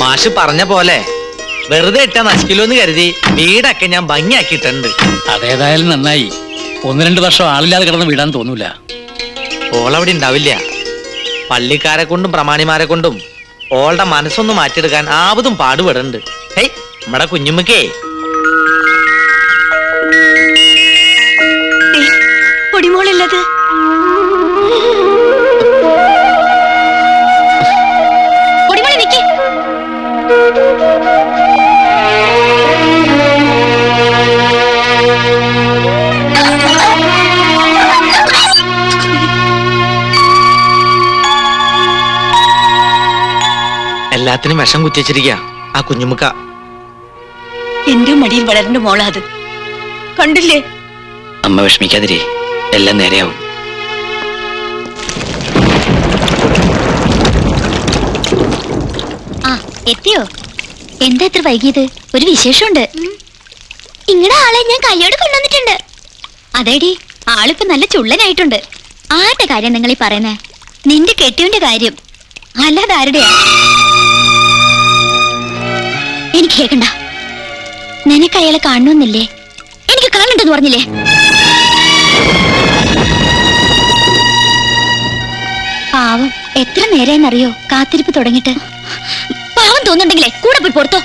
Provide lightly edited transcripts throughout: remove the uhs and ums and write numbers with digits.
മാഷ് പറഞ്ഞ പോലെ വെറുതെ ഇട്ടാ നശിക്കില്ലോന്ന് കരുതി വീടൊക്കെ ഞാൻ ഭംഗിയാക്കിയിട്ടുണ്ട്. അതേതായാലും നന്നായി. 1-2 വർഷം ആളില്ലാതെ കിടന്ന് വീടാൻ തോന്നൂല. ഓളവിടെ ഉണ്ടാവില്ല. പള്ളിക്കാരെ കൊണ്ടും പ്രമാണിമാരെ കൊണ്ടും ഓളുടെ മനസ്സൊന്ന് മാറ്റിയെടുക്കാൻ ആവതും പാടുപെടുന്നുണ്ട്. ഹേയ് നമ്മടെ കുഞ്ഞുമ്മക്കേ പൊടിമോളല്ലത്. പൊടിമോളെ നിക്ക്. എല്ലാത്തിനും വിഷം കുത്തിച്ചിരിക്ക ആ കുഞ്ഞുമുക്ക. എന്റെ മടിയിൽ വളരണ്ട മോളാ അത്. കണ്ടില്ലേ? അമ്മ വിഷമിക്കാതിരി, എല്ലാം നേരെയാവും. ആ എത്തിയോ? എന്താ ഇത്ര വൈകിയത്? ഒരു വിശേഷമുണ്ട്. ഇങ്ങടെ ആളെ ഞാൻ കയ്യോട് കൊണ്ടുവന്നിട്ടുണ്ട്. അതേടി, ആളിപ്പോ നല്ല ചുള്ളനായിട്ടുണ്ട്. ആരുടെ കാര്യം നിങ്ങൾ ഈ പറയുന്നേ? നിന്റെ കെട്ടിയവന്റെ കാര്യം, അല്ലാതെ ആരുടെയാ? എനിക്ക് കേക്കണ്ട. നിനക്ക് അയാളെ കാണണമെന്നില്ലേ? എനിക്ക് കാണണ്ടെന്ന് പറഞ്ഞില്ലേ? പാവം, എത്ര നേരമെന്നറിയോ കാത്തിരിപ്പ് തുടങ്ങിട്ട്. പാവം തോന്നുന്നുണ്ടെങ്കിലേ കൂടെ പോയി പുറത്തോ.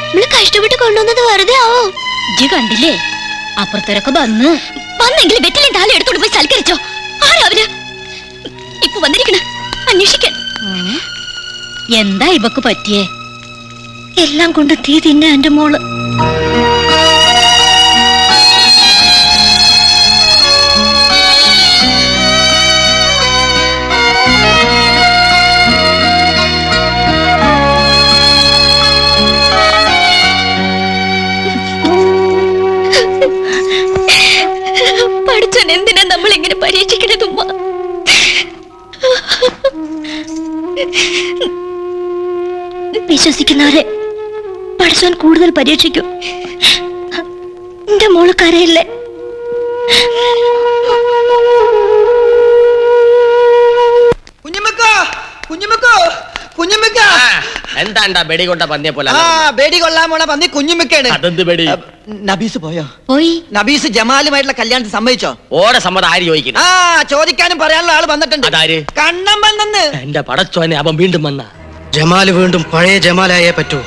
നമ്മള് കഷ്ടപ്പെട്ട് കൊണ്ടുവന്നത് വെറുതെ ആവോ? ഇജ്ജ് കണ്ടില്ലേ, അപ്പുറത്തൊരൊക്കെ വന്നെങ്കിൽ വെറ്റിലും താലം എടുത്തോണ്ട് പോയി സൽക്കരിച്ചോ. ആരാ അവര്? ഇപ്പൊ വന്നിരിക്കണ അന്വേഷിക്കാൻ. എന്താ ഇവക്ക് പറ്റിയേ? എല്ലാം കൊണ്ട് തീ തിന്നെ എന്റെ മോള്. പഠിച്ചൻ എന്തിനാ നമ്മൾ ഇങ്ങനെ പരീക്ഷിക്കണതുമ്മ? വിശ്വസിക്കുന്നവരെ പഠിച്ചാൻ കൂടുതൽ പരീക്ഷിക്കും. എന്റെ മോള് കരയില്ലേ? എന്താണ്ടാ ബെടി കൊണ്ട പന്നിയെ പോലെ? ബേടി കൊള്ളാൻ പോണ പന്നി കുഞ്ഞുമിക്കാണ്. അതെന്ത് ബെടി? നബീസ് പോയോ? പോയി. നബീസ് ജമാലുമായിട്ടുള്ള കല്യാണത്തിന് സമ്മതിച്ചോ? ഓടെ സമ്മതം ആര് ചോദിക്കുന്നു? ചോദിക്കാനും പറയാനുള്ള ആള് വന്നിട്ടുണ്ട്. അതാര്? കണ്ണം വന്നെന്ന്. എന്റെ പടച്ചോനെ, അവൻ വീണ്ടും വന്ന. ജമാല് വീണ്ടും പഴയ ജമാലായേ പറ്റൂ.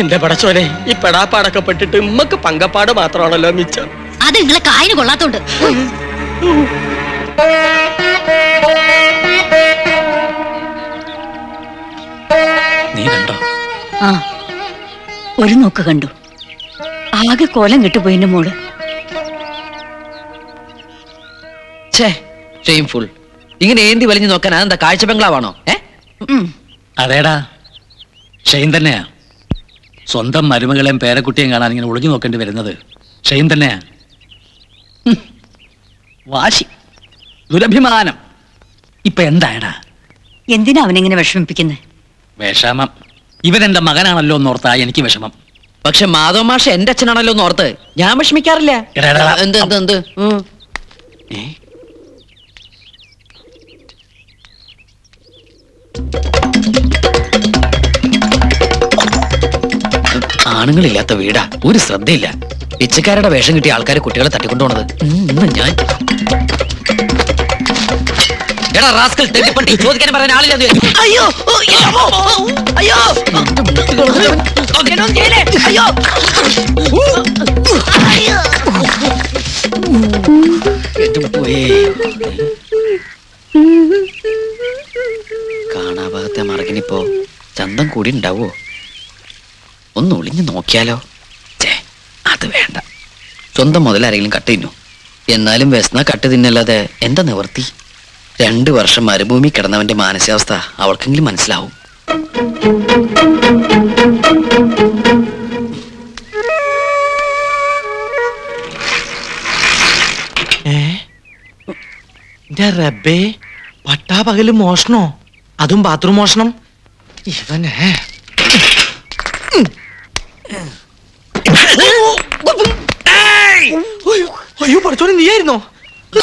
എന്റെ പടച്ചോനെ, ഈ പെടാപ്പാടൊക്കെ പെട്ടിട്ട് ഉമ്മക്ക് പങ്കപ്പാട് മാത്രമാണല്ലോ മിച്ചം. അത് നിങ്ങളെ കായന് കൊള്ളാത്തോണ്ട്. നീ കണ്ടോ? ആ, ഒരു നോക്ക് കണ്ടു. ആകെ കോലം കിട്ടുപോയി എന്റെ മോള്. ഷെയിംഫുൾ. ഇങ്ങനെ ഏന്തി വലിഞ്ഞു നോക്കാൻ അതെന്താ കാഴ്ച ബംഗ്ലാവാണോ? അതേടാ, ഷെയിൻ തന്നെയാ. സ്വന്തം മരുമകളെയും പേരക്കുട്ടിയും കാണാൻ ഇങ്ങനെ ഒളിഞ്ഞു നോക്കേണ്ടി വരുന്നത് ഷെയിൻ തന്നെയാ. വാശി, ദുരഭിമാനം. ഇപ്പൊ എന്തായടാ? എന്തിനാ അവനെങ്ങനെ വിഷമിപ്പിക്കുന്നത്? വിഷമം ഇവരെന്റെ മകനാണല്ലോ എന്നോർത്താ എനിക്ക് വിഷമം. പക്ഷെ മാധവ മാഷ് എന്റെ അച്ഛനാണല്ലോ എന്ന് ഓർത്ത് ഞാൻ വിഷമിക്കാറില്ല. എടാ, എടാ, എന്ത് എന്ത് എന്ത് ആണുങ്ങളില്ലാത്ത വീടാ, ഒരു ശ്രദ്ധയില്ല. പിച്ചക്കാരുടെ വേഷം കിട്ടിയ ആൾക്കാരെ കുട്ടികളെ തട്ടിക്കൊണ്ടുപോണത്. ഞാൻ എടാ റാസ്കൽ, തെറ്റിപ്പണ്ടി, ചോദിക്കാൻ പറയാൻ ആളില്ലാതെ. അയ്യോ അയ്യോ കാണാഭാഗത്തെ മറകിനിപ്പോ ചന്തം കൂടി ഉണ്ടാവോ? ഒന്ന് ഒളിഞ്ഞു നോക്കിയാലോ? അത് വേണ്ട. സ്വന്തം മുതലാരെങ്കിലും കട്ട് തിന്നു. എന്നാലും വ്യസന കട്ട് തിന്നല്ലാതെ എന്താ നിവർത്തി? 2 വർഷം മരുഭൂമി കിടന്നവന്റെ മാനസികാവസ്ഥ അവൾക്കെങ്കിലും മനസ്സിലാവും. റബ്ബേ, പട്ടാപകല് മോഷണോ? അതും ബാത്റൂം മോഷണം. ഇവനെ അയ്യോ പഠിച്ചോനെ, നീയായിരുന്നോ?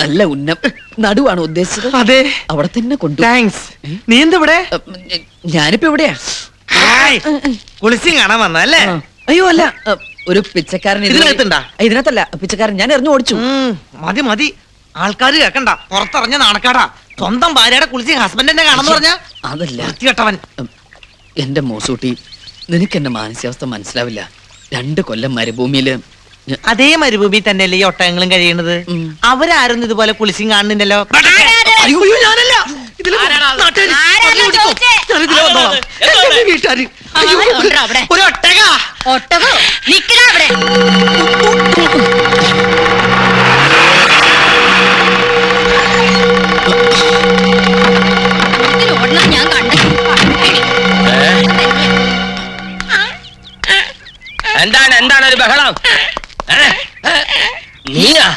നല്ല ഉന്നം നടുവാണ് ഉദ്ദേശിച്ചത്. അതെ അവിടെ തന്നെ കൊണ്ടു. താങ്ക്സ്. നീ എന്തിവിടെ? ഞാനിപ്പോ എവിടെയാ? കുളിച്ചും കാണാൻ വന്നല്ലേ? അയ്യോ അല്ല, ഒരു പിച്ചക്കാരൻ ഇതിനകത്തുണ്ടാ? ഇതിനകത്തല്ല, പിച്ചക്കാരൻ ഞാൻ എറിഞ്ഞു ഓടിച്ചു. മതി മതി, ആൾക്കാര് കേക്കണ്ട. പുറത്തിറങ്ങിയ നാണക്കാടാ. സ്വന്തം ഭാര്യയുടെ കുളിച്ച് ഹസ്ബൻഡിനെ കാണാന്ന് പറഞ്ഞ അതല്ല കേട്ടവൻ. എന്റെ മോസൂട്ടി, നിനക്ക് എന്റെ മാനസികാവസ്ഥ മനസ്സിലാവില്ല. 2 കൊല്ലം മരുഭൂമിയില് അതേ മരുഭൂമി തന്നെയല്ലേ ഈ ഒട്ടകങ്ങളും കഴിയണത്? അവരാരും ഇതുപോലെ കുളിച്ചും കാണുന്നില്ലല്ലോ. അയ്യോ ഞാനല്ല. ഒരു ഒട്ടക. ഒട്ടകോ നിക്കണ അവിടെ. ഓടണം ഞാൻ കണ്ടു. എന്താണ് ഒരു ബഹളം? നീയാ?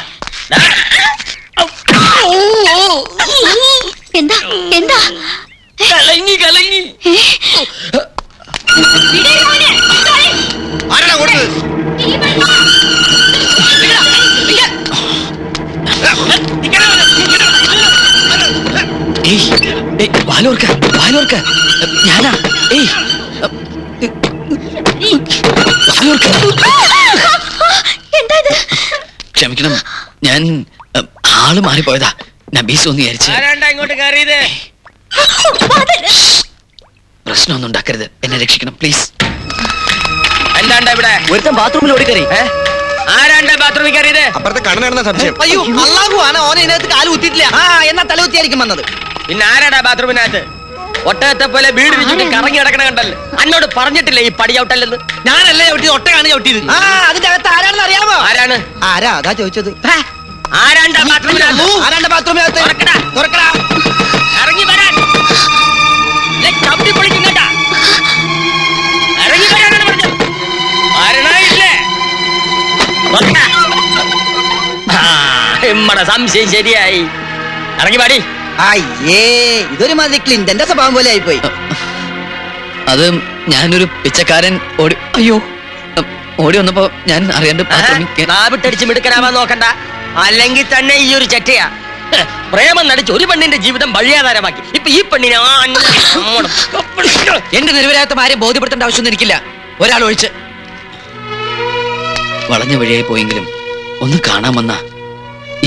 എന്താ എന്താ കലങ്ങി വാലോർക്ക ഞാനാ. എന്താ ഇത്? ക്ഷമിക്കണം, ഞാൻ ആള് മാറിപ്പോയതാ. നബീസ് ഒന്ന് വിചാരിച്ച്. ഇങ്ങോട്ട് കയറിയത്? പ്രശ്നമൊന്നും ഉണ്ടാക്കരുത്, എന്നെ രക്ഷിക്കണം പ്ലീസ്. എന്താണ്ടാ ഇവിടെ? ഒരുത്തൻ ബാത്റൂമിൽ ഓടിക്കറി. ആരാണ്ടാ ബാത്റൂമിൽ കയറിയത്? അപ്പുറത്തെ കണ്ണനാണെന്ന സംശയം. അയ്യോ അള്ളാഹു ആണ്, ഓനെ ഇതിനകത്ത് കാല് കുത്തിയിട്ടില്ല. എന്നാ തലകുത്തിയായിരിക്കും വന്നത്. പിന്നെ ആരാടാ ബാത്റൂമിനകത്ത്? ഒട്ടകത്തെ പോലെ വീട് വിരിച്ചിട്ട് കറങ്ങി കിടക്കണ കണ്ടല്ലോ. അന്നോട് പറഞ്ഞിട്ടില്ലേ ഈ പടി ചവിട്ടല്ലെന്ന്? ഞാനല്ലേ ചവിട്ടിയത്, ഒട്ടകാണ് ചവിട്ടിയത്. അതിന്റെ അകത്ത് ആരാണെന്ന് അറിയാമോ? ആരാണ്? ആരാ അതാ ചോദിച്ചത്. ആരാണ്ടാ ബാത്റൂമിനകത്ത്? ആരാന്റെ ബാത്റൂമിനകത്ത്? തുറക്കടാ. തുറക്കടാ. ഇറങ്ങി വരാൻ. ചവിട്ടി പൊളിക്കും കേട്ടാ. ഇറങ്ങി വരാനാണ് പറഞ്ഞത്. വരണമില്ലേ? തുറക്കടാ. ഇമ്മടെ സംശയം ശരിയായി. ഇറങ്ങി പാടി. അയ്യേ, ഇതൊരു മാതിരി ക്ലിന്റന്റെ സ്വഭാവം പോലെ ആയിപ്പോയി. അത് ഞാനൊരു പിച്ചക്കാരൻ ഓടി വന്നപ്പോ ഞാൻ അറിയാണ്ട് നാവിട്ടടിച്ച് മിടുക്കനാവാൻ നോക്കണ്ട, അല്ലെങ്കിൽ തന്നെ ഈ ഒരു ചെറ്റയാ. പ്രേമം നടിച്ച് ഒരു പെണ്ണിന്റെ ജീവിതം വഴിയാധാരമാക്കി. ഇപ്പൊ ഈ പെണ്ണിനെ എന്റെ നിരവരാത്ത ആരെയും ബോധ്യപ്പെടുത്തേണ്ട ആവശ്യമൊന്നും എനിക്കില്ല, ഒരാൾ ഒഴിച്ച്. വളഞ്ഞ വഴിയായി പോയെങ്കിലും ഒന്ന് കാണാൻ വന്ന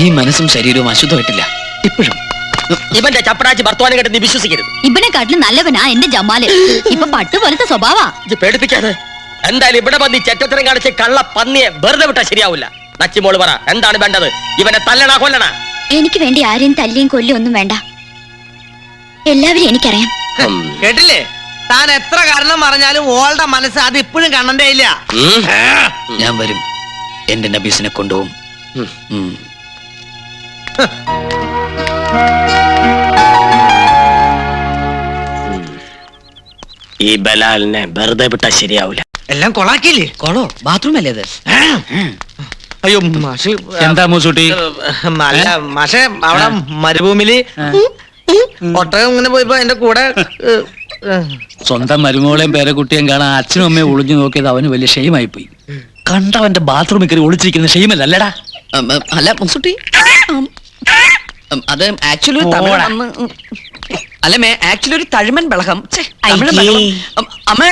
ഈ മനസ്സും ശരീരവും അശുദ്ധമായിട്ടില്ല ഇപ്പോഴും. ഇവന്റെ ചപ്പടാച്ച് ഭർത്താനം കേട്ട് നീ വിശ്വസിക്കരുത്. ഇവനെക്കാട്ടിലും നല്ലവനാ എന്റെ ജമാല്. ഇപ്പൊ പട്ട് പോലത്തെ സ്വഭാവാ. ഇത് പേടിപ്പിക്കാതെ. എന്തായാലും ഇവിടെ വന്ന് ചെറ്റത്തരം കാണിച്ച് കള്ള പന്നിയെ വെറുതെ വിട്ടാ ശരിയാവില്ല. നച്ചിമോള് പറ, എന്താണ് വേണ്ടത്? ഇവനെ തല്ലണ കൊല്ലണ? എനിക്ക് വേണ്ടി ആരെയും തല്ലിയും കൊല്ലും ഒന്നും വേണ്ട. എല്ലാവരും എനിക്കറിയാം. കേട്ടില്ലേ? താൻ എത്ര കാരണം പറഞ്ഞാലും ഓളുടെ മനസ്സ് അത് ഇപ്പോഴും കണ്ണന്റെ ഇല്ല. ഞാൻ വരും, എന്റെ നബീസിനെ കൊണ്ടുപോകും. ഈ ബലാലിനെ വെറുതെ വിട്ടാ ശരിയാവില്ല. എല്ലാം കൊളാക്കിയില്ലേ? കൊളോ? ബാത്റൂം അല്ലേ അത്? അയ്യോ മാഷ്, എന്താ മൂസൂട്ടി? അല്ല മാഷെ, അവിടെ മരുഭൂമിയില് ഒട്ടകം ഇങ്ങനെ പോയപ്പോ എന്റെ കൂടെ സ്വന്തം മരുമോളെയും പേരക്കുട്ടിയും കാണാൻ അച്ഛനും അമ്മയും ഒളിഞ്ഞു നോക്കിയത് അവന് വലിയ ഷെയിമായി പോയി. കണ്ടവന്റെ ബാത്റൂമിൽ കയറി ഒളിച്ചിരിക്കുന്ന ഷെയിമല്ലല്ലടാ. അല്ല മുസുട്ടി, അത് ആക്ച്വലി അല്ല ആക്ച്വലി ഒരു തഴുമൻ ബളകം. അമ്മ